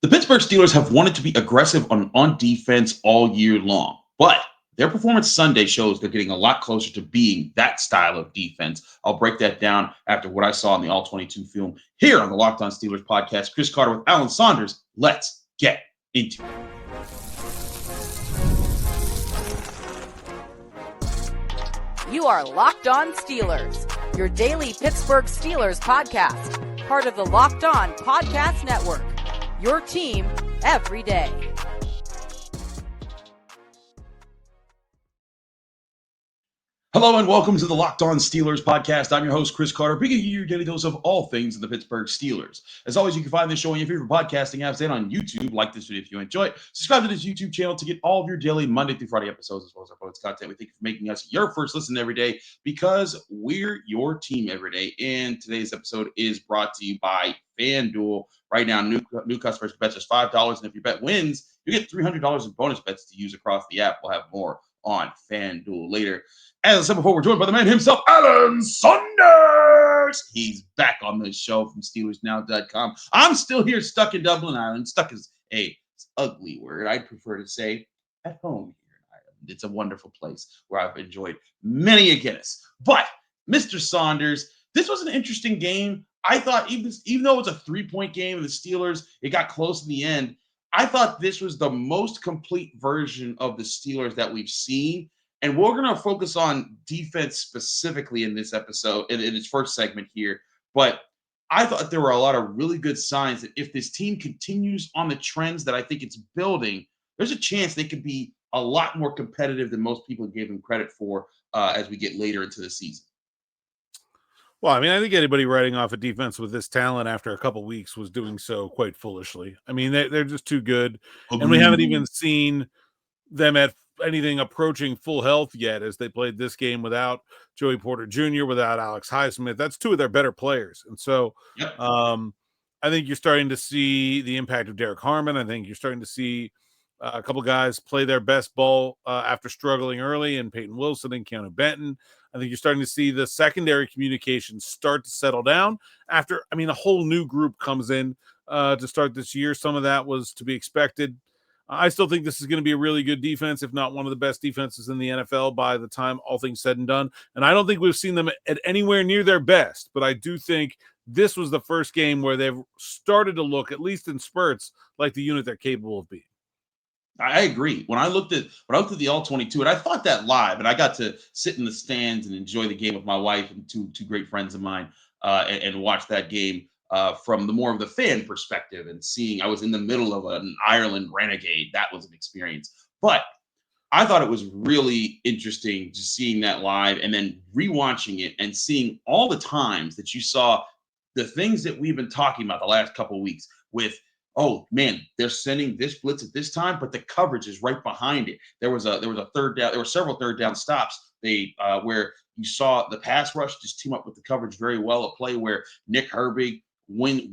The Pittsburgh Steelers have wanted to be aggressive on defense all year long, but their performance Sunday shows they're getting a lot closer to being that style of defense. I'll break that down after what I saw in the All-22 film here on the Locked On Steelers podcast. Chris Carter with Alan Saunders. Let's get into it. You are Locked On Steelers, your daily Pittsburgh Steelers podcast, part of the Locked On Podcast Network, your team every day. Hello and welcome to the Locked On Steelers podcast. I'm your host, Chris Carter, bringing you your daily dose of all things in the Pittsburgh Steelers. As always, you can find this show on your favorite podcasting apps and on YouTube. Like this video if you enjoy it. Subscribe to this YouTube channel to get all of your daily Monday through Friday episodes as well as our bonus content. We thank you for making us your first listen every day because we're your team every day. And today's episode is brought to you by FanDuel. Right now, new customers can bet just $5, and if your bet wins, you get $300 in bonus bets to use across the app. We'll have more on FanDuel later. As I said before, we're joined by the man himself, Alan Saunders. He's back on the show from SteelersNow.com. I'm still here, stuck in Dublin, Ireland. Stuck is a ugly word. I prefer to say at home here in Ireland. It's a wonderful place where I've enjoyed many a Guinness. But, Mr. Saunders, this was an interesting game. I thought, even though it was a 3-point game and the Steelers, it got close in the end, I thought this was the most complete version of the Steelers that we've seen. And we're going to focus on defense specifically in this episode, in its first segment here. But I thought there were a lot of really good signs that if this team continues on the trends that I think it's building, there's a chance they could be a lot more competitive than most people gave them credit for as we get later into the season. Well, I mean, I think anybody writing off a defense with this talent after a couple weeks was doing so quite foolishly. I mean, they're just too good. And we haven't even seen them at anything approaching full health yet as they played this game without Joey Porter Jr., without Alex Highsmith. That's two of their better players. And so I think you're starting to see the impact of Derek Harmon. I think you're starting to see a couple guys play their best ball after struggling early, and Payton Wilson and Keeanu Benton. I think you're starting to see the secondary communication start to settle down after, a whole new group comes in to start this year. Some of that was to be expected. I still think this is going to be a really good defense, if not one of the best defenses in the NFL by the time all things said and done. And I don't think we've seen them at anywhere near their best, but I do think this was the first game where they've started to look, at least in spurts, like the unit they're capable of being. I agree. When I looked at the All-22, and I thought that live, and I got to sit in the stands and enjoy the game with my wife and two great friends of mine and watch that game from the more of the fan perspective and seeing I was in the middle of an Ireland renegade. That was an experience. But I thought it was really interesting just seeing that live and then rewatching it and seeing all the times that you saw the things that we've been talking about the last couple of weeks with, oh man, they're sending this blitz at this time, but the coverage is right behind it. There was a third down. There were several third down stops. Where you saw the pass rush just team up with the coverage very well. A play where Nick Herbig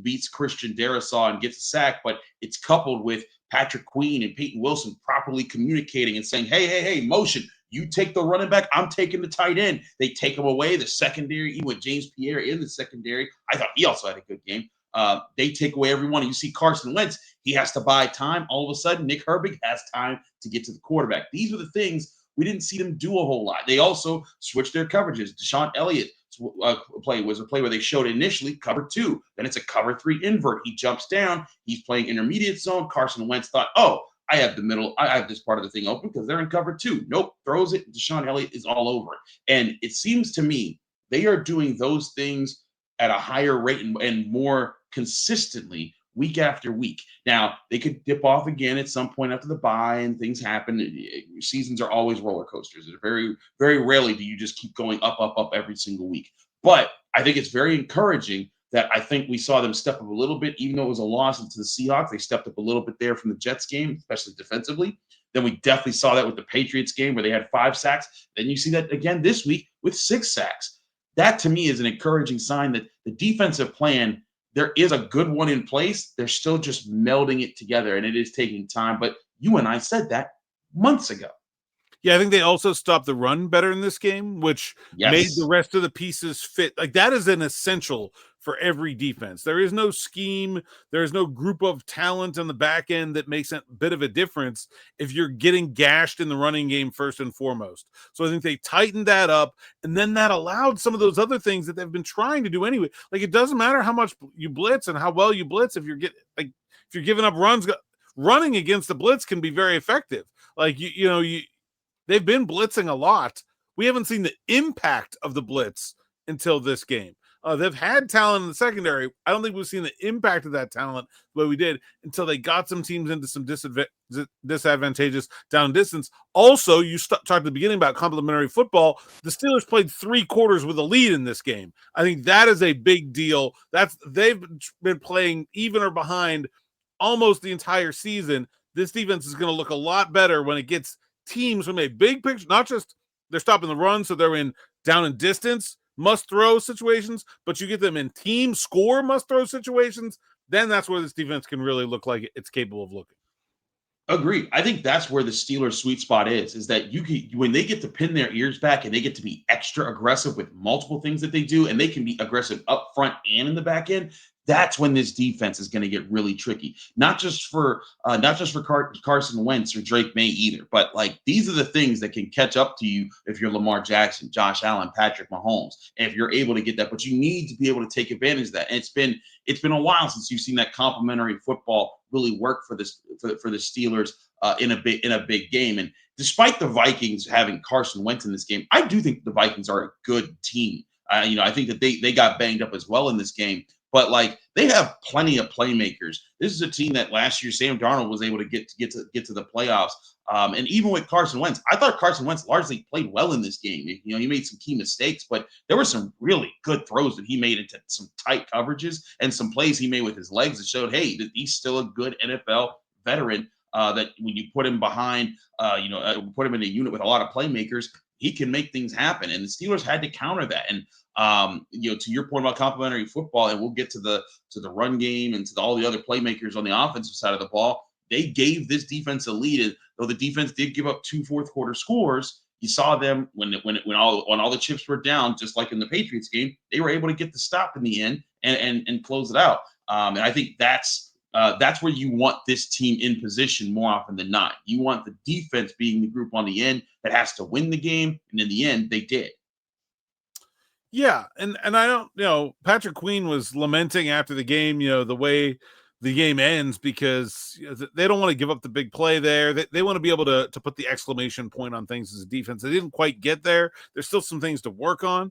beats Christian Darrisaw and gets a sack, but it's coupled with Patrick Queen and Payton Wilson properly communicating and saying, hey, motion. You take the running back, I'm taking the tight end. They take him away. The secondary, even with James Pierre in the secondary, I thought he also had a good game. They take away everyone. You see Carson Wentz, he has to buy time. All of a sudden, Nick Herbig has time to get to the quarterback. These are the things we didn't see them do a whole lot. They also switched their coverages. DeShon Elliott play was a play where they showed initially cover 2. Then it's a cover 3 invert. He jumps down. He's playing intermediate zone. Carson Wentz thought, I have the middle. I have this part of the thing open because they're in cover 2. Nope, throws it. DeShon Elliott is all over it. And it seems to me they are doing those things at a higher rate and more consistently week after week. Now, they could dip off again at some point after the bye and things happen. Seasons are always roller coasters. They're very, very rarely do you just keep going up every single week. But I think it's very encouraging that I think we saw them step up a little bit, even though it was a loss into the Seahawks. They stepped up a little bit there from the Jets game, especially defensively. Then we definitely saw that with the Patriots game where they had 5 sacks. Then you see that again this week with 6 sacks. That to me is an encouraging sign that the defensive plan, there is a good one in place. They're still just melding it together, and it is taking time. But you and I said that months ago. Yeah, I think they also stopped the run better in this game, which made the Yes. rest of the pieces fit. Like that is an essential for every defense. There is no scheme, there is no group of talent on the back end that makes a bit of a difference if you're getting gashed in the running game first and foremost. So I think they tightened that up, and then that allowed some of those other things that they've been trying to do anyway. Like it doesn't matter how much you blitz and how well you blitz if you're giving up runs. Running against the blitz can be very effective. Like they've been blitzing a lot. We haven't seen the impact of the blitz until this game. They've had talent in the secondary. I don't think we've seen the impact of that talent the way we did until they got some teams into some disadvantageous down distance. Also, you talked at the beginning about complementary football. The Steelers played 3 quarters with a lead in this game. I think that is a big deal. They've been playing even or behind almost the entire season. This defense is going to look a lot better when it gets teams from a big picture, not just they're stopping the run, so they're in down and distance must-throw situations, but you get them in team score must-throw situations, then that's where this defense can really look like it's capable of looking. Agree. I think that's where the Steelers' sweet spot is that when they get to pin their ears back and they get to be extra aggressive with multiple things that they do, and they can be aggressive up front and in the back end, that's when this defense is going to get really tricky. Not just for Carson Wentz or Drake May either, but like these are the things that can catch up to you if you're Lamar Jackson, Josh Allen, Patrick Mahomes, and if you're able to get that. But you need to be able to take advantage of that. And it's been a while since you've seen that complementary football really work for the Steelers in a big game. And despite the Vikings having Carson Wentz in this game, I do think the Vikings are a good team. I think that they got banged up as well in this game. But like they have plenty of playmakers. This is a team that last year Sam Darnold was able to get to the playoffs. And even with Carson Wentz, I thought Carson Wentz largely played well in this game. He made some key mistakes, but there were some really good throws that he made into some tight coverages and some plays he made with his legs that showed, hey, that he's still a good NFL veteran. That when you put him behind, put him in a unit with a lot of playmakers, he can make things happen. And the Steelers had to counter that. And to your point about complementary football, and we'll get to the run game and to all the other playmakers on the offensive side of the ball. They gave this defense a lead, and though the defense did give up 2 fourth quarter scores. You saw them when all the chips were down, just like in the Patriots game, they were able to get the stop in the end and close it out. And I think that's where you want this team in position more often than not. You want the defense being the group on the end that has to win the game, and in the end, they did. Yeah, and I don't, Patrick Queen was lamenting after the game, the way the game ends because they don't want to give up the big play there. They want to be able to put the exclamation point on things as a defense. They didn't quite get there. There's still some things to work on.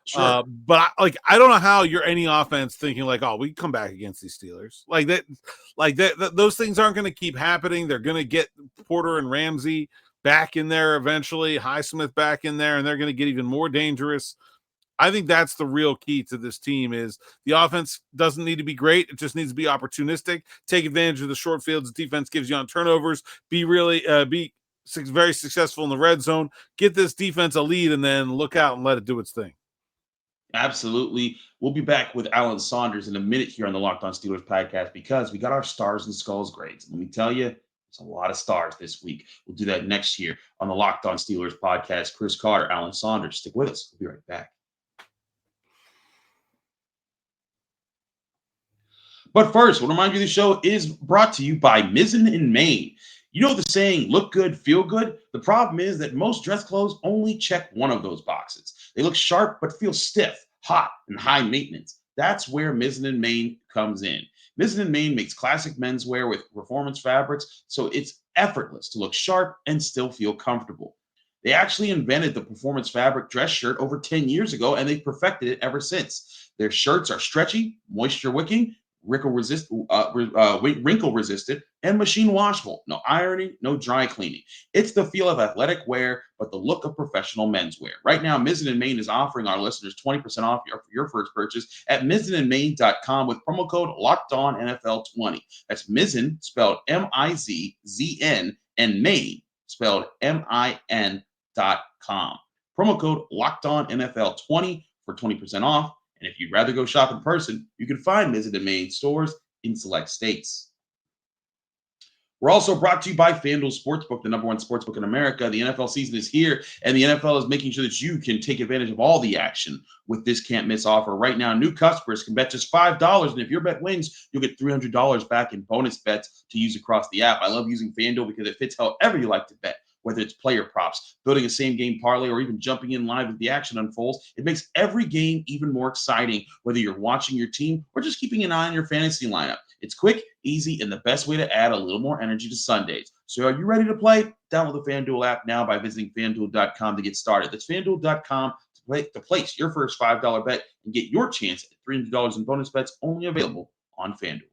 Sure. But I don't know how you're any offense thinking like, oh, we can come back against these Steelers. Those things aren't going to keep happening. They're going to get Porter and Ramsey back in there eventually, Highsmith back in there, and they're going to get even more dangerous. I think that's the real key to this team is the offense doesn't need to be great. It just needs to be opportunistic, take advantage of the short fields the defense gives you on turnovers, be very successful in the red zone, get this defense a lead, and then look out and let it do its thing. Absolutely. We'll be back with Alan Saunders in a minute here on the Locked On Steelers podcast because we got our stars and skulls grades. Let me tell you, there's a lot of stars this week. We'll do that next year on the Locked On Steelers podcast. Chris Carter, Alan Saunders. Stick with us. We'll be right back. But first, I want to remind you the show is brought to you by Mizzen in Maine. You know the saying, look good, feel good? The problem is that most dress clothes only check one of those boxes. They look sharp but feel stiff, hot, and high maintenance. That's where Mizzen in Maine comes in. Mizzen in Maine makes classic menswear with performance fabrics, so it's effortless to look sharp and still feel comfortable. They actually invented the performance fabric dress shirt over 10 years ago, and they've perfected it ever since. Their shirts are stretchy, moisture wicking, wrinkle resistant, and machine washable. No ironing, no dry cleaning. It's the feel of athletic wear, but the look of professional menswear. Right now, Mizzen in Maine is offering our listeners 20% off your first purchase at mizzenandmaine.com with promo code LOCKEDONNFL20. That's Mizzen, spelled M-I-Z-Z-N, and Maine, spelled M-I-N.com. Promo code LOCKEDONNFL20 for 20% off. And if you'd rather go shop in person, you can find Mizzen in Maine stores in select states. We're also brought to you by FanDuel Sportsbook, the number one sportsbook in America. The NFL season is here, and the NFL is making sure that you can take advantage of all the action with this can't-miss offer. Right now, new customers can bet just $5, and if your bet wins, you'll get $300 back in bonus bets to use across the app. I love using FanDuel because it fits however you like to bet, whether it's player props, building a same-game parlay, or even jumping in live as the action unfolds. It makes every game even more exciting, whether you're watching your team or just keeping an eye on your fantasy lineup. It's quick, easy, and the best way to add a little more energy to Sundays. So are you ready to play? Download the FanDuel app now by visiting FanDuel.com to get started. That's FanDuel.com to place your first $5 bet and get your chance at $300 in bonus bets, only available on FanDuel.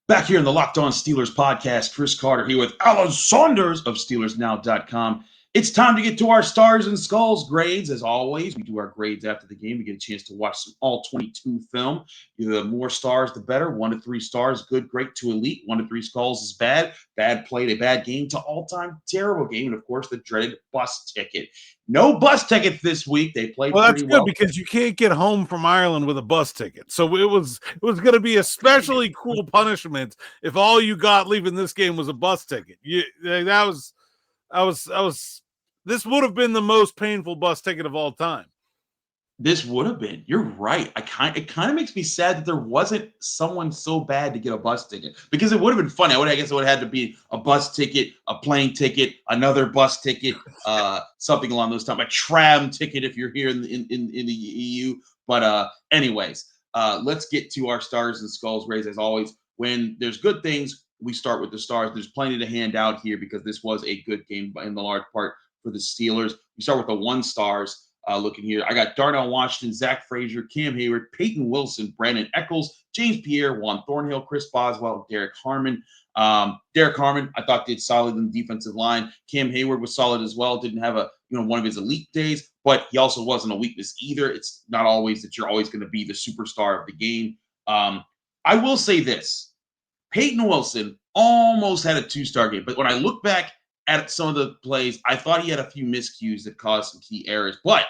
Back here in the Locked On Steelers podcast, Chris Carter here with Alan Saunders of SteelersNow.com. It's time to get to our Stars and Skulls grades. As always, we do our grades after the game. We get a chance to watch some all-22 film. The more stars, the better. 1 to 3 stars, good, great to elite. 1 to 3 skulls is bad. Bad played a bad game to all-time terrible game. And, of course, the dreaded bus ticket. No bus tickets this week. They played pretty well. That's good because you can't get home from Ireland with a bus ticket. So it was going to be especially cruel punishment if all you got leaving this game was a bus ticket. This would have been the most painful bus ticket of all time. This would have been. You're right. It kind of makes me sad that there wasn't someone so bad to get a bus ticket, because it would have been funny. I guess it would have had to be a bus ticket, a plane ticket, another bus ticket, something along those terms, a tram ticket if you're here in the EU. But anyways, let's get to our Stars and Skulls grades. As always, when there's good things, we start with the stars. There's plenty to hand out here because this was a good game in the large part for the Steelers. We start with the 1 stars. Looking here, I got Darnell Washington, Zach Frazier, Cam Heyward, Payton Wilson, Brandon Eccles, James Pierre, Juan Thornhill, Chris Boswell, Derek Harmon. Derek Harmon, I thought, did solid in the defensive line. Cam Heyward was solid as well. Didn't have one of his elite days, but he also wasn't a weakness either. It's not always that you're always going to be the superstar of the game. I will say this: Payton Wilson almost had a 2-star game, but when I look back at some of the plays, I thought he had a few miscues that caused some key errors. But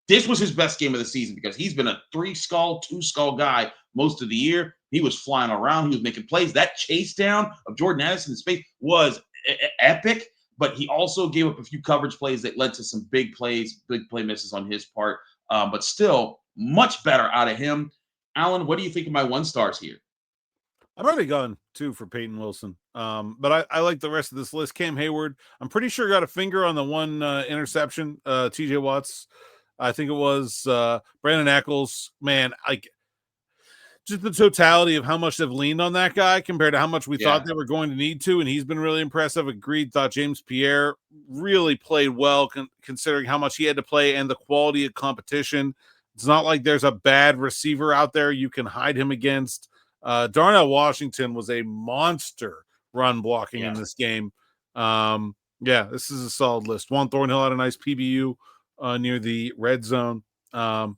this was his best game of the season because he's been a 3-skull, 2-skull guy most of the year. He was flying around. He was making plays. That chase down of Jordan Addison in space was epic, but he also gave up a few coverage plays that led to some big plays, big play misses on his part. But still, much better out of him. Alan, what do you think of my 1 stars here? I've already gone 2 for Payton Wilson. But I like the rest of this list. Cam Heyward, I'm pretty sure got a finger on the 1 interception. TJ Watts, I think it was Brandon Eccles. Man, just the totality of how much they've leaned on that guy compared to how much we thought they were going to need to, and he's been really impressive. Agreed. Thought James Pierre really played well considering how much he had to play and the quality of competition. It's not like there's a bad receiver out there you can hide him against. Darnell Washington was a monster run blocking in this game. This is a solid list. Juan Thornhill had a nice PBU near the red zone. A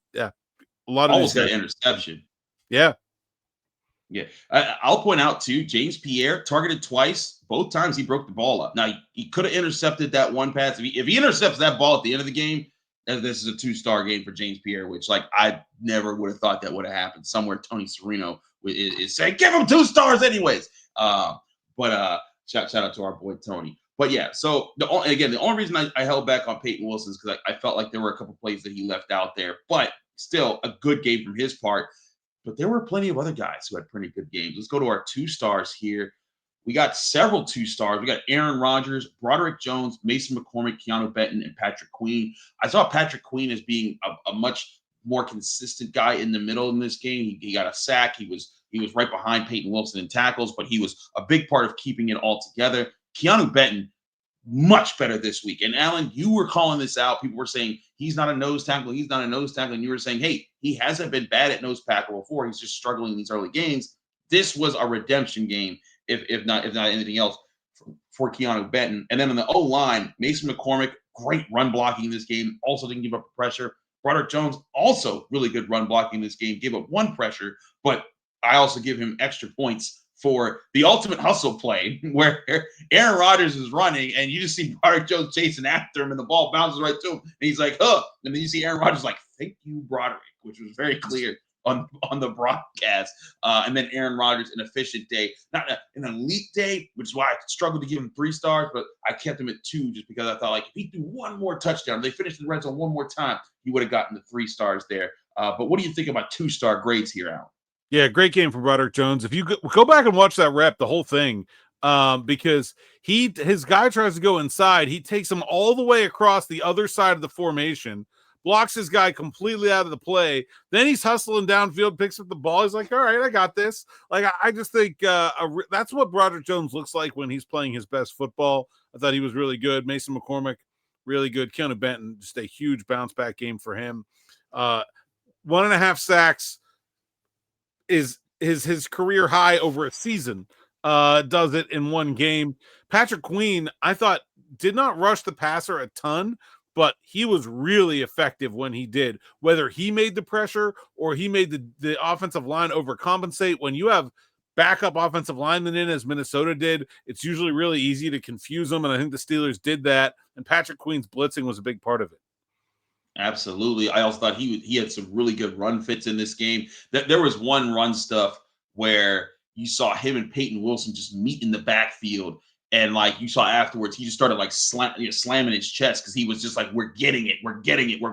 lot of almost got an interception. Yeah. I'll point out too, James Pierre targeted twice. Both times he broke the ball up. Now he could have intercepted that one pass. If he intercepts that ball at the end of the game, this is a 2-star game for James Pierre, which I never would have thought that would have happened. Somewhere Tony Serino is saying, give him 2 stars anyways. But shout out to our boy Tony. But yeah, so the only reason I held back on Payton Wilson is because I felt like there were a couple plays that he left out there. But still a good game from his part. But there were plenty of other guys who had pretty good games. Let's go to our 2 stars here. We got several 2 stars. We got Aaron Rodgers, Broderick Jones, Mason McCormick, Keeanu Benton, and Patrick Queen. I saw Patrick Queen as being a much more consistent guy in the middle in this game. He got a sack. He was right behind Payton Wilson in tackles, but he was a big part of keeping it all together. Keeanu Benton, much better this week. And Alan, you were calling this out. People were saying he's not a nose tackle. He's not a nose tackle. And you were saying, hey, he hasn't been bad at nose tackle before. He's just struggling in these early games. This was a redemption game, if not anything else, for Keeanu Benton. And then on the O-line, Mason McCormick, great run blocking in this game. Also didn't give up pressure. Broderick Jones, also really good run blocking in this game. Gave up 1 pressure, but I also give him extra points for the ultimate hustle play where Aaron Rodgers is running and you just see Broderick Jones chasing after him and the ball bounces right to him. And he's like, huh. And then you see Aaron Rodgers like, thank you, Broderick, which was very clear on the broadcast. And then Aaron Rodgers, an efficient day, not an elite day, which is why I struggled to give him 3 stars, but I kept him at 2 just because I thought, like, if he threw one more touchdown, if they finished the red zone one more time, he would have gotten the 3 stars there. But what do you think about 2-star grades here, Alan? Yeah, great game from Broderick Jones. If you go back and watch that rep, the whole thing, because his guy tries to go inside, he takes him all the way across the other side of the formation, blocks his guy completely out of the play. Then he's hustling downfield, picks up the ball. He's like, all right, I got this. Like, I just think that's what Broderick Jones looks like when he's playing his best football. I thought he was really good. Mason McCormick, really good. Keeanu Benton, just a huge bounce back game for him. 1.5 sacks is his career high over a season. Does it in one game. Patrick Queen, I thought, did not rush the passer a ton, but he was really effective when he did. Whether he made the pressure or he made the offensive line overcompensate, when you have backup offensive linemen in, as Minnesota did, it's usually really easy to confuse them, and I think the Steelers did that, and Patrick Queen's blitzing was a big part of it. Absolutely. I also thought he had some really good run fits in this game. There was one run stuff where you saw him and Payton Wilson just meet in the backfield. And like you saw afterwards, he just started like slamming his chest because he was just like, we're getting it, we're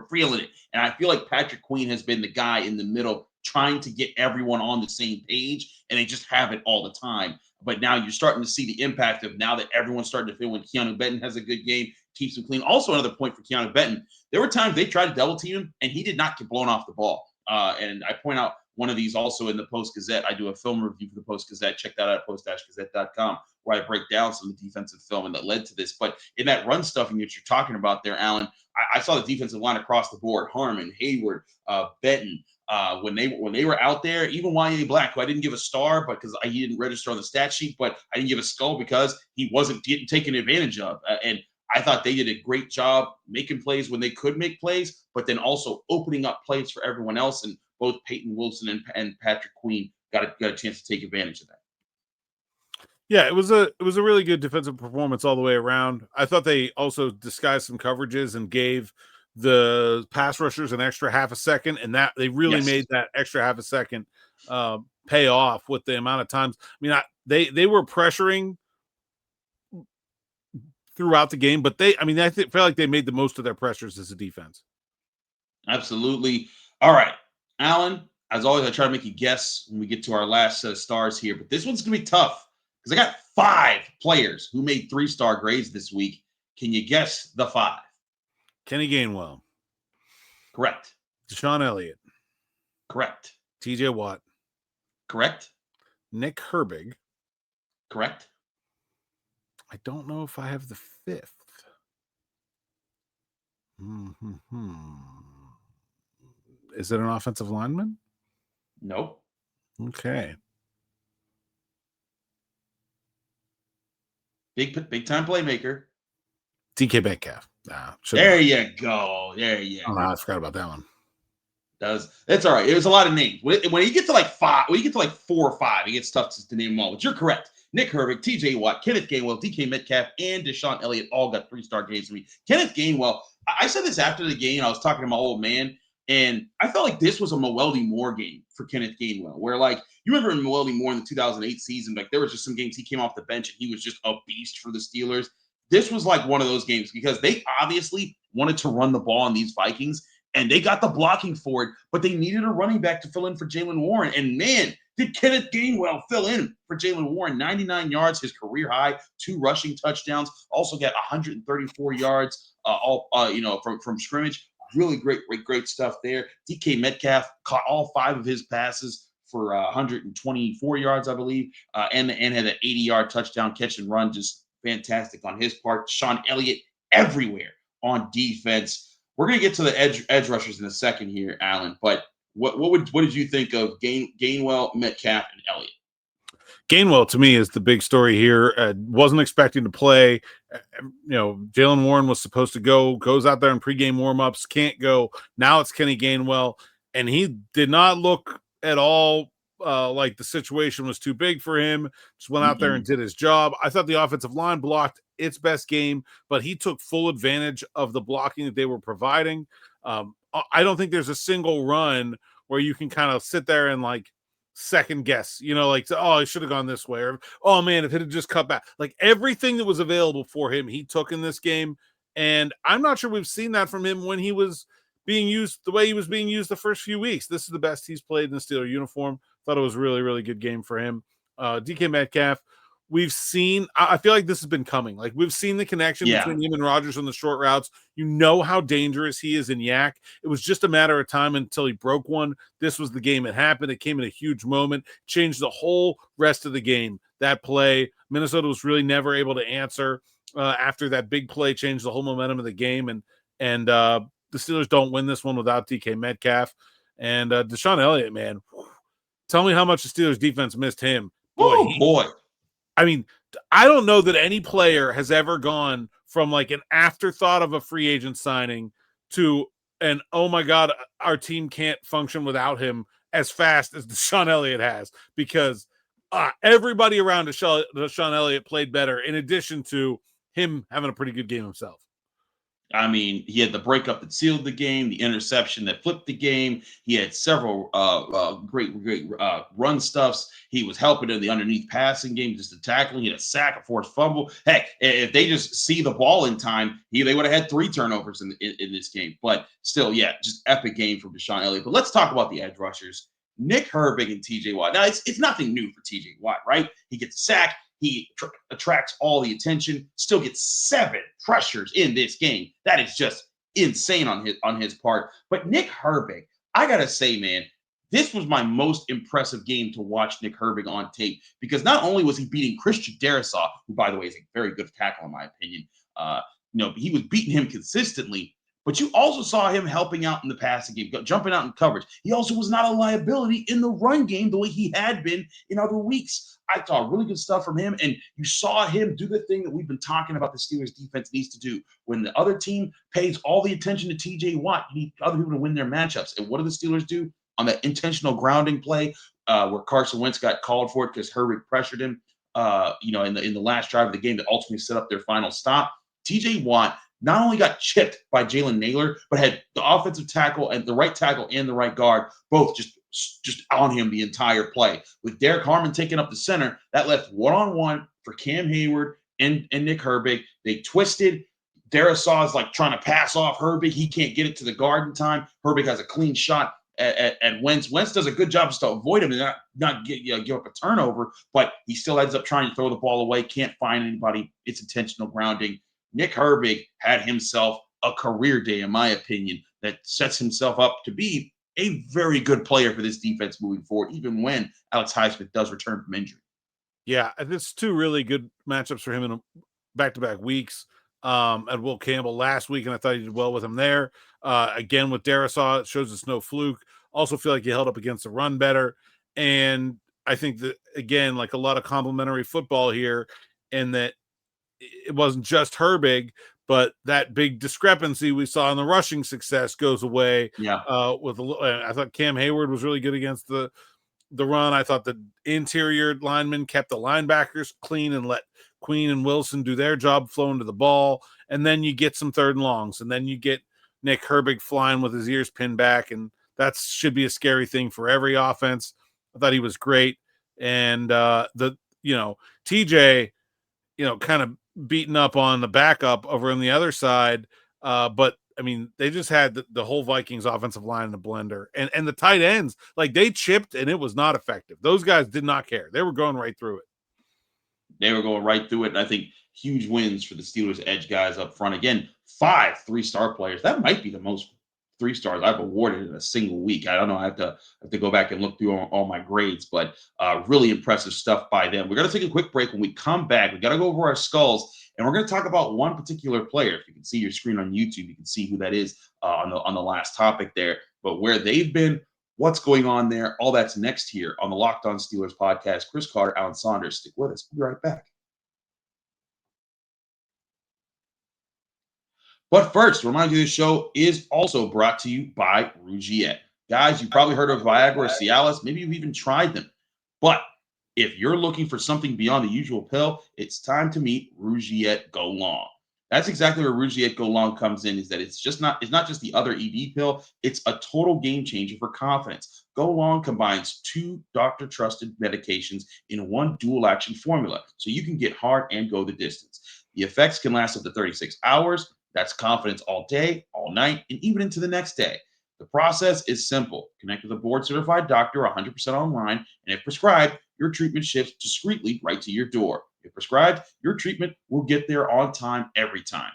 feeling it. And I feel like Patrick Queen has been the guy in the middle trying to get everyone on the same page, and they just have it all the time. But now you're starting to see the impact of now that everyone's starting to feel when Keeanu Benton has a good game, keeps him clean. Also, another point for Keeanu Benton, there were times they tried to double team him, and he did not get blown off the ball. And I point out one of these also in the Post-Gazette. I do a film review for the Post-Gazette. Check that out at post-gazette.com, where I break down some of the defensive film and that led to this. But in that run stuffing that you're talking about there, Alan, I saw the defensive line across the board. Harmon, Heyward, Benton, when they were out there, even Y.A. Black, who I didn't give a star, but because he didn't register on the stat sheet, but I didn't give a skull because he wasn't getting taken advantage of. And I thought they did a great job making plays when they could make plays, but then also opening up plays for everyone else. And both Payton Wilson and Patrick Queen got a chance to take advantage of that. Yeah, it was a really good defensive performance all the way around. I thought they also disguised some coverages and gave the pass rushers an extra half a second, and that they really made that extra half a second pay off with the amount of times. I mean, they were pressuring throughout the game, but I felt like they made the most of their pressures as a defense. Absolutely. All right, Alan, as always, I try to make you guess when we get to our last set of stars here, but this one's going to be tough because I got 5 players who made 3-star grades this week. Can you guess the 5? Kenny Gainwell. Correct. DeShon Elliott. Correct. TJ Watt. Correct. Nick Herbig. Correct. I don't know if I have the 5th. Is it an offensive lineman? Nope. Okay. Big time playmaker. DK Metcalf. There you go. There you go. Oh, I forgot about that one. That's all right. It was a lot of names. When you get to like 5, when you get to like 4 or 5, it gets tough to name them all. But you're correct. Nick Herbig, TJ Watt, Kenneth Gainwell, DK Metcalf, and DeShon Elliott all got 3-star grades for me. Kenneth Gainwell, I said this after the game. I was talking to my old man, and I felt like this was a Mwelde Moore game for Kenneth Gainwell, where like you remember in Mwelde Moore in the 2008 season, like there was just some games he came off the bench and he was just a beast for the Steelers. This was like one of those games because they obviously wanted to run the ball on these Vikings, and they got the blocking for it, but they needed a running back to fill in for Jalen Warren. And man, did Kenneth Gainwell fill in for Jalen Warren. 99 yards, his career high, 2 rushing touchdowns, also got 134 yards from scrimmage. Really great stuff there. DK Metcalf caught all 5 of his passes for 124 yards, I believe, and had an 80-yard touchdown catch and run. Just fantastic on his part. DeShon Elliott everywhere on defense. We're going to get to the edge rushers in a second here, Alan, but what did you think of Gainwell, Metcalf, and Elliott? Gainwell, to me, is the big story here. Wasn't expecting to play. Jalen Warren was supposed to go, goes out there in pregame warmups, can't go. Now it's Kenny Gainwell, and he did not look at all like the situation was too big for him. Just went out there and did his job. I thought the offensive line blocked its best game, but he took full advantage of the blocking that they were providing. I don't think there's a single run where you can kind of sit there and like second guess, like, oh, I should have gone this way, or oh man, if it had just cut back. Like everything that was available for him, he took in this game. And I'm not sure we've seen that from him when he was being used the way he was being used the first few weeks. This is the best he's played in the Steeler uniform. Thought it was a really, really good game for him. DK Metcalf, we've seen, I feel like this has been coming. Like we've seen the connection between him and Rodgers on the short routes. You know how dangerous he is in yak. It was just a matter of time until he broke one. This was the game it happened. It came in a huge moment, changed the whole rest of the game. That play, Minnesota was really never able to answer after that big play, changed the whole momentum of the game. And the Steelers don't win this one without DK Metcalf. And DeShon Elliott, man, tell me how much the Steelers defense missed him. Boy. I mean, I don't know that any player has ever gone from like an afterthought of a free agent signing to an, oh my God, our team can't function without him as fast as DeShon Elliott has, because everybody around DeShon Elliott played better, in addition to him having a pretty good game himself. I mean, he had the breakup that sealed the game, the interception that flipped the game. He had several great run stuffs. He was helping in the underneath passing game, just the tackling. He had a sack, a forced fumble. Heck, if they just see the ball in time, they would have had 3 turnovers in this game. But still, yeah, just epic game from DeShon Elliott. But let's talk about the edge rushers, Nick Herbig and TJ Watt. Now, it's nothing new for TJ Watt, right? He gets a sack. He attracts all the attention, still gets 7 pressures in this game. That is just insane on his part. But Nick Herbig, I got to say, man, this was my most impressive game to watch Nick Herbig on tape, because not only was he beating Christian Darrisaw, who, by the way, is a very good tackle in my opinion, he was beating him consistently, but you also saw him helping out in the passing game, jumping out in coverage. He also was not a liability in the run game the way he had been in other weeks. I thought really good stuff from him, and you saw him do the thing that we've been talking about the Steelers defense needs to do. When the other team pays all the attention to TJ Watt, you need other people to win their matchups. And what do the Steelers do on that intentional grounding play where Carson Wentz got called for it because Herbig pressured him, in the last drive of the game that ultimately set up their final stop? TJ Watt not only got chipped by Jalen Naylor, but had the offensive tackle and the right tackle and the right guard both just on him the entire play. With Derek Harmon taking up the center, that left one-on-one for Cam Heyward and Nick Herbig. They twisted. Darrisaw is like trying to pass off Herbig. He can't get it to the guard in time. Herbig has a clean shot at Wentz. Wentz does a good job just to avoid him and not give up a turnover, but he still ends up trying to throw the ball away, can't find anybody. It's intentional grounding. Nick Herbig had himself a career day, in my opinion, that sets himself up to be a very good player for this defense moving forward, even when Alex Highsmith does return from injury. Yeah, it's 2 really good matchups for him in back-to-back weeks. At Will Campbell last week, and I thought he did well with him there. Again, with Darrisaw, it shows it's no fluke. Also feel like he held up against the run better. And I think that, again, like a lot of complimentary football here, and that it wasn't just Herbig, but that big discrepancy we saw in the rushing success goes away. Yeah. I thought Cam Heyward was really good against the run. I thought the interior linemen kept the linebackers clean and let Queen and Wilson do their job flowing to the ball. And then you get some 3rd and longs, and then you get Nick Herbig flying with his ears pinned back. And that should be a scary thing for every offense. I thought he was great. And TJ, kind of beaten up on the backup over on the other side. But I mean, they just had the whole Vikings offensive line in the blender, and the tight ends, like they chipped and it was not effective. Those guys did not care. They were going right through it. They were going right through it. And I think huge wins for the Steelers edge guys up front. Again, 5 3-star players. That might be the most 3-stars I've awarded in a single week. I don't know. I have to go back and look through all my grades, but really impressive stuff by them. We're going to take a quick break. When we come back, we got to go over our skulls, and we're going to talk about one particular player. If you can see your screen on YouTube, you can see who that is on the last topic there. But where they've been, what's going on there, all that's next here on the Locked On Steelers podcast. Chris Carter, Alan Saunders, stick with us. We'll be right back. But first, remind you this show is also brought to you by Rougiette. Guys, you've probably heard of Viagra or Cialis. Maybe you've even tried them. But if you're looking for something beyond the usual pill, it's time to meet Rougiette Go Long. That's exactly where Rougiette Go Long comes in, is that it's not just the other ED pill, it's a total game changer for confidence. Go Long combines 2 doctor-trusted medications in one dual-action formula, so you can get hard and go the distance. The effects can last up to 36 hours. That's confidence all day, all night, and even into the next day. The process is simple. Connect with a board-certified doctor 100% online, and if prescribed, your treatment ships discreetly right to your door. If prescribed, your treatment will get there on time every time.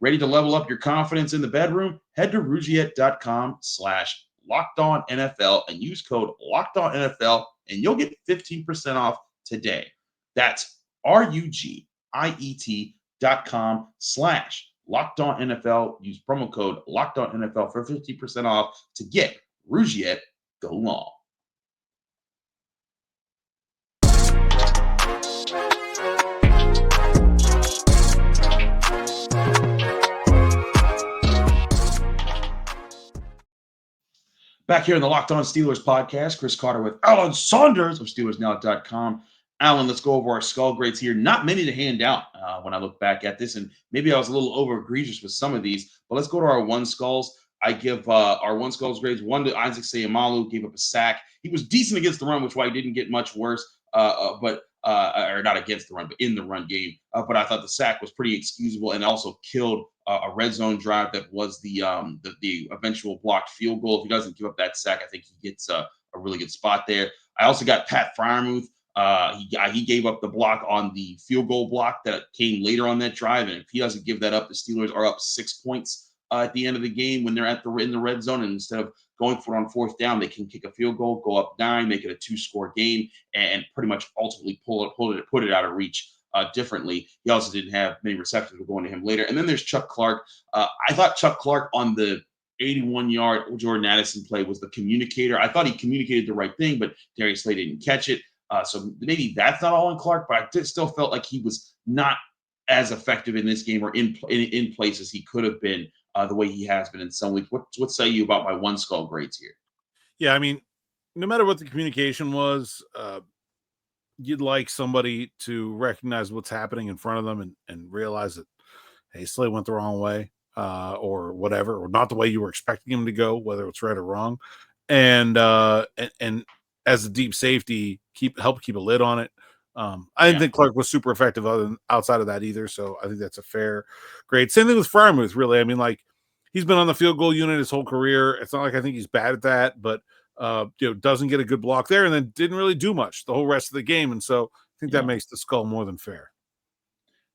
Ready to level up your confidence in the bedroom? Head to Rougiette.com/LockedOnNFL and use code LockedOnNFL, and you'll get 15% off today. That's RUGIET.com/LockedOnNFL. Use promo code LockedOnNFL for 50% off to get Rougiette Go Long. Back here in the Locked On Steelers podcast, Chris Carter with Alan Saunders of SteelersNow.com. Alan, let's go over our skull grades here. Not many to hand out when I look back at this, and maybe I was a little over egregious with some of these, but let's go to our one skulls. I give our one skulls grades 1 to Isaac Seumalo, gave up a sack. He was decent against the run, which is why he didn't get much worse, or not against the run, but in the run game. But I thought the sack was pretty excusable and also killed a red zone drive that was the eventual blocked field goal. If he doesn't give up that sack, I think he gets a really good spot there. I also got Pat Freiermuth. He gave up the block on the field goal block that came later on that drive, and if he doesn't give that up, the Steelers are up 6 points at the end of the game when they're in the red zone, and instead of going for it on 4th down, they can kick a field goal, go up 9, make it a 2-score game, and pretty much ultimately put it out of reach differently. He also didn't have many receptions going to him later. And then there's Chuck Clark. I thought Chuck Clark on the 81-yard Jordan Addison play was the communicator. I thought he communicated the right thing, but Darius Slay didn't catch it. So maybe that's not all on Clark, but I still felt like he was not as effective in this game or in places he could have been the way he has been in some weeks. What say you about my one skull grades here? Yeah, I mean, no matter what the communication was, you'd like somebody to recognize what's happening in front of them and realize that, hey, Slay went the wrong way or whatever, or not the way you were expecting him to go, whether it's right or wrong. And as a deep safety, help keep a lid on it. I didn't think Clark was super effective outside of that either, so I think that's a fair grade. Same thing with Freiermuth, really. I mean, like, he's been on the field goal unit his whole career. It's not like I think he's bad at that, but doesn't get a good block there, and then didn't really do much the whole rest of the game. And so I think that makes the skull more than fair.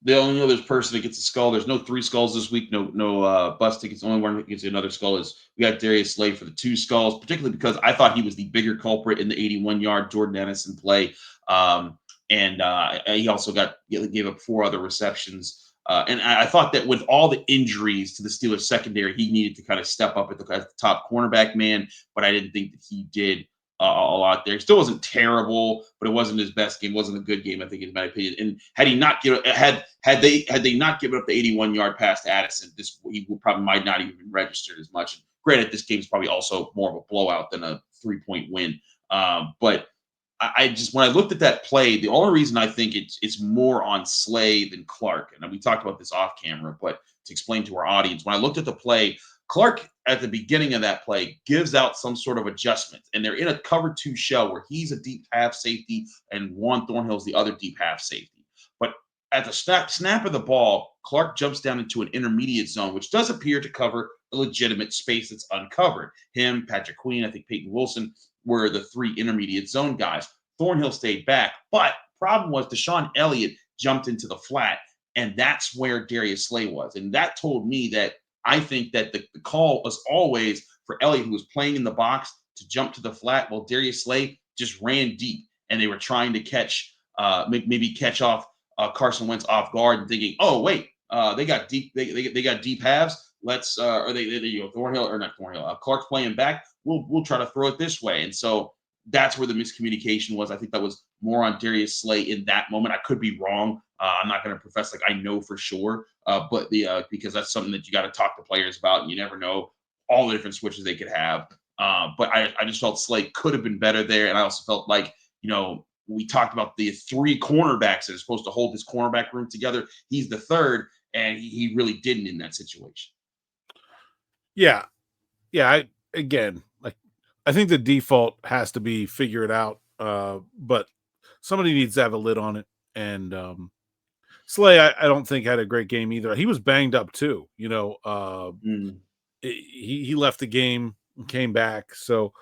The only other person that gets a skull, there's no 3 skulls this week, no bus tickets. The only one that gets another skull is we got Darius Slay for the 2 skulls, particularly because I thought he was the bigger culprit in the 81-yard Jordan Addison play. And he also gave up 4 other receptions. And I thought that with all the injuries to the Steelers secondary, he needed to kind of step up at the top cornerback man, but I didn't think that he did a lot there. It still wasn't terrible, but it wasn't his best game. It wasn't a good game, I think, in my opinion. And had they not given up the 81-yard pass to Addison, he probably might not even registered as much. And granted, this game is probably also more of a blowout than a 3-point win. But I just, when I looked at that play, the only reason I think it's more on Slay than Clark, and we talked about this off camera, but to explain to our audience, when I looked at the play, Clark at the beginning of that play gives out some sort of adjustment, and they're in a cover 2 shell where he's a deep half safety and Juan Thornhill's the other deep half safety. But at the snap of the ball, Clark jumps down into an intermediate zone, which does appear to cover a legitimate space that's uncovered. Him, Patrick Queen, I think Payton Wilson were the 3 intermediate zone guys. Thornhill stayed back, but problem was DeShon Elliott jumped into the flat, and that's where Darius Slay was. And that told me that I think that the call was always for Elliott, who was playing in the box, to jump to the flat while Darius Slay just ran deep, and they were trying to catch off Carson Wentz off guard and thinking, oh wait, they got deep halves. Let's Thornhill or not Thornhill. Clark's playing back. We'll try to throw it this way, and so that's where the miscommunication was. I think that was more on Darius Slay in that moment. I could be wrong. I'm not going to profess like I know for sure, but because that's something that you got to talk to players about, and you never know all the different switches they could have. But I just felt Slay could have been better there. And I also felt like, we talked about the three cornerbacks that are supposed to hold this cornerback room together. He's the third, and he really didn't in that situation. Yeah. Yeah. I think the default has to be figure it out. But somebody needs to have a lid on it. And Slay, I don't think had a great game either. He was banged up too. He left the game and came back. So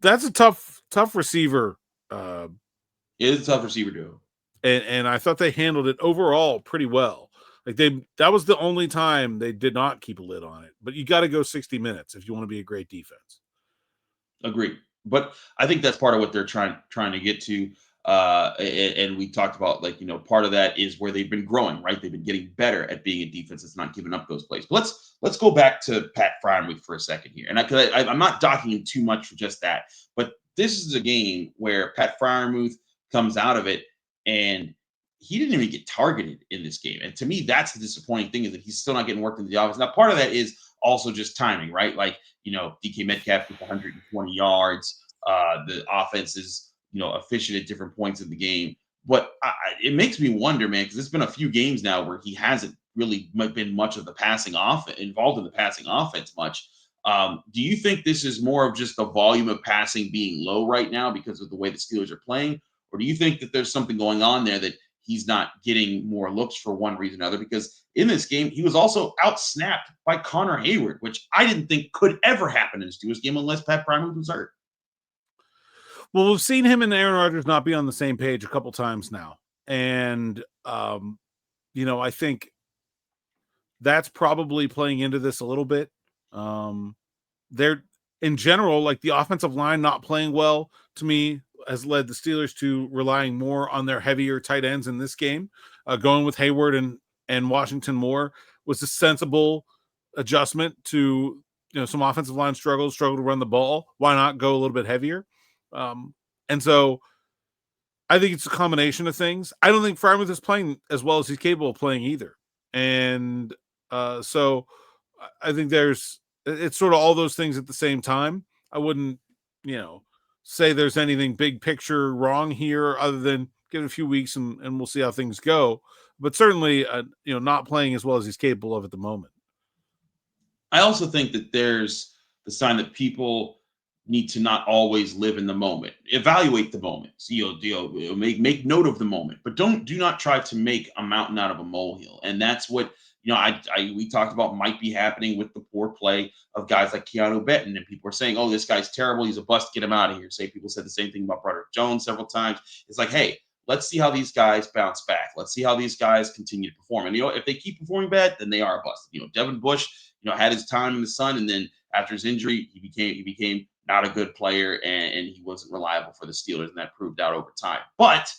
that's a tough receiver. It is a tough receiver duo. And I thought they handled it overall pretty well. Like that was the only time they did not keep a lid on it. But you got to go 60 minutes if you want to be a great defense. Agreed. But I think that's part of what they're trying to get to. And we talked about, part of that is where they've been growing, right? They've been getting better at being a defense that's not giving up those plays. But let's go back to Pat Freiermuth for a second here. And I'm not docking him too much for just that. But this is a game where Pat Freiermuth comes out of it and he didn't even get targeted in this game. And to me, that's the disappointing thing, is that he's still not getting worked into the offense. Now, part of that is also just timing, right? DK Metcalf with 120 yards. The offense is, efficient at different points in the game. But it makes me wonder, man, because it's been a few games now where he hasn't really been much of the passing offense, involved in the passing offense much. Do you think this is more of just the volume of passing being low right now because of the way the Steelers are playing? Or do you think that there's something going on there that he's not getting more looks for one reason or another? Because in this game, he was also out-snapped by Connor Heyward, which I didn't think could ever happen in a Steelers game unless Pat Freiermuth was hurt. Well, we've seen him and Aaron Rodgers not be on the same page a couple times now. And, I think that's probably playing into this a little bit. They're, in general, like the offensive line not playing well, to me, has led the Steelers to relying more on their heavier tight ends in this game. Going with Heyward and Washington Moore was a sensible adjustment to, some offensive line struggle to run the ball. Why not go a little bit heavier? And so I think it's a combination of things. I don't think Freiermuth is playing as well as he's capable of playing either. And so I think it's sort of all those things at the same time. I wouldn't, say there's anything big picture wrong here other than give it a few weeks and we'll see how things go. But certainly, not playing as well as he's capable of at the moment. I also think that there's the sign that people need to not always live in the moment. Evaluate the moment. So, make note of the moment, but do not try to make a mountain out of a molehill. And that's what we talked about might be happening with the poor play of guys like Keeanu Benton. And people are saying, "Oh, this guy's terrible. He's a bust. Get him out of here." People said the same thing about Broderick Jones several times. It's like, hey, let's see how these guys bounce back. Let's see how these guys continue to perform. And if they keep performing bad, then they are a bust. Devin Bush, had his time in the sun, and then after his injury, he became not a good player, and he wasn't reliable for the Steelers, and that proved out over time. But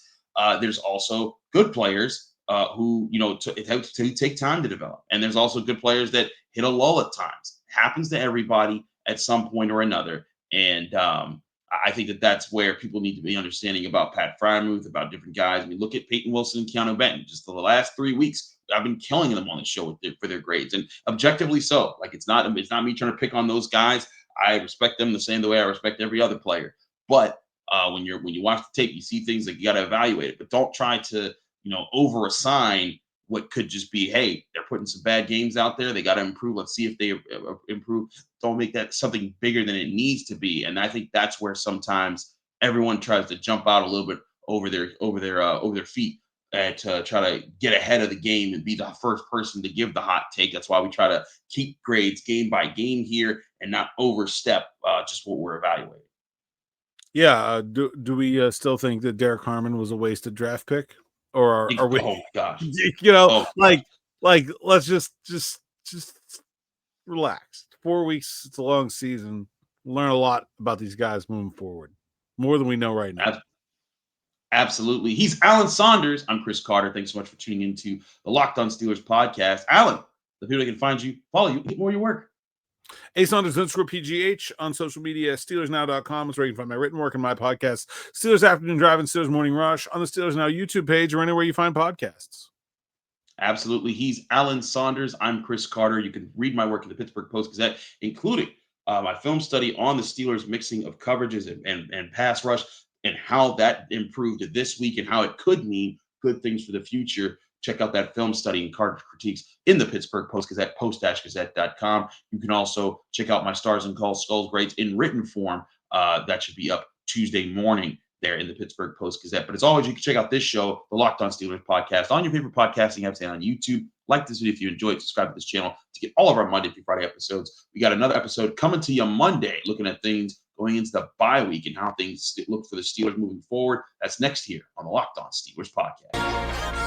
there's also good players who, to take time to develop. And there's also good players that hit a lull at times. It happens to everybody at some point or another. And I think that's where people need to be understanding about Pat Freiermuth, about different guys. I mean, look at Payton Wilson and Keeanu Benton. Just the last 3 weeks, I've been killing them on the show for their grades, and objectively so. Like, it's not me trying to pick on those guys. I respect them the way I respect every other player. But when you watch the tape, you see things that you got to evaluate it. But don't try to over assign what could just be, hey, they're putting some bad games out there. They got to improve. Let's see if they improve. Don't make that something bigger than it needs to be. And I think that's where sometimes everyone tries to jump out a little bit over their feet to try to get ahead of the game and be the first person to give the hot take. That's why we try to keep grades game by game here and not overstep just what we're evaluating. Yeah. Do we still think that Derek Harmon was a wasted draft pick? Or are we? Oh gosh! Let's just relax. 4 weeks. It's a long season. Learn a lot about these guys moving forward, more than we know right now. Absolutely. He's Alan Saunders. I'm Chris Carter. Thanks so much for tuning into the Locked On Steelers podcast. Alan, the people that can find you, follow you, get more of your work. A Saunders _PGH on social media. SteelersNow.com is where you can find my written work and my podcast. Steelers Afternoon Drive and Steelers Morning Rush on the Steelers Now YouTube page or anywhere you find podcasts. Absolutely. He's Alan Saunders. I'm Chris Carter. You can read my work in the Pittsburgh Post-Gazette, including my film study on the Steelers mixing of coverages and pass rush and how that improved this week and how it could mean good things for the future. Check out that film study and card critiques in the Pittsburgh Post-Gazette, post-gazette.com. You can also check out my Stars and Skulls grades in written form. That should be up Tuesday morning there in the Pittsburgh Post-Gazette. But as always, you can check out this show, the Locked On Steelers podcast, on your favorite podcasting apps and on YouTube. Like this video if you enjoyed. Subscribe to this channel to get all of our Monday through Friday episodes. We got another episode coming to you Monday, looking at things going into the bye week and how things look for the Steelers moving forward. That's next here on the Locked On Steelers podcast.